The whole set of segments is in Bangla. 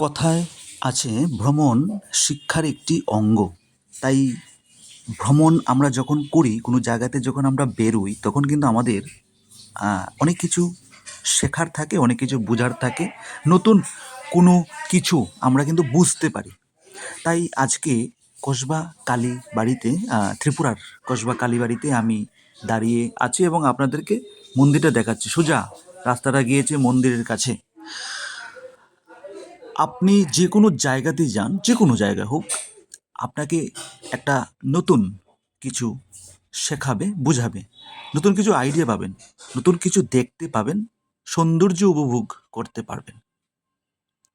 কথায় আছে ভ্রমণ শিক্ষার একটি অঙ্গ। তাই ভ্রমণ আমরা যখন করি, কোনো জায়গাতে যখন আমরা বেরোই, তখন কিন্তু আমাদের অনেক কিছু শেখার থাকে, অনেক কিছু বোঝার থাকে, নতুন কোনো কিছু আমরা কিন্তু বুঝতে পারি। তাই আজকে কসবা কালীবাড়িতে, ত্রিপুরার কসবা কালীবাড়িতে আমি দাঁড়িয়ে আছি এবং আপনাদেরকে মন্দিরটা দেখাচ্ছি। সোজা রাস্তাটা গিয়েছে মন্দিরের কাছে। আপনি যে কোনো জায়গাতেই যান, যে কোনো জায়গা হোক, আপনাকে একটা নতুন কিছু শেখাবে, বুঝাবে, নতুন কিছু আইডিয়া পাবেন, নতুন কিছু দেখতে পাবেন, সৌন্দর্য উপভোগ করতে পারবেন।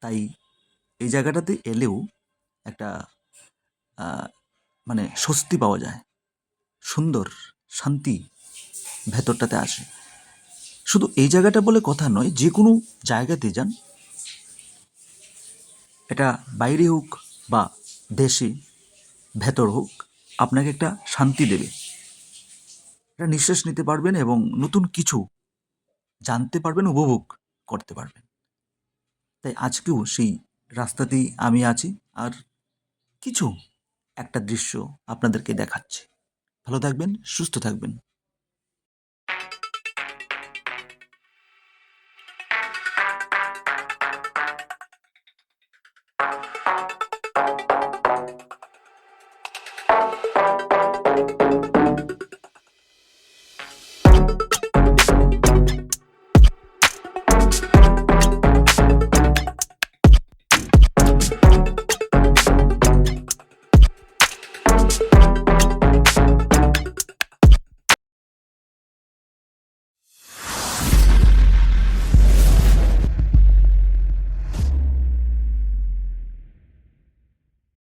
তাই এই জায়গাটাতে এলেও একটা মানে স্বস্তি পাওয়া যায়, সুন্দর শান্তি ভেতরটাতে আসে। শুধু এই জায়গাটা বলে কথা নয়, যে কোনো জায়গাতে যান, এটা বাইরে হোক বা দেশে ভেতর হোক, আপনাকে একটা শান্তি দেবে, একটা নিঃশ্বাস নিতে পারবেন এবং নতুন কিছু জানতে পারবেন, উপভোগ করতে পারবেন। তাই আজকেও সেই রাস্তাতেই আমি আছি আর কিছু একটা দৃশ্য আপনাদেরকে দেখাচ্ছি। ভালো থাকবেন, সুস্থ থাকবেন।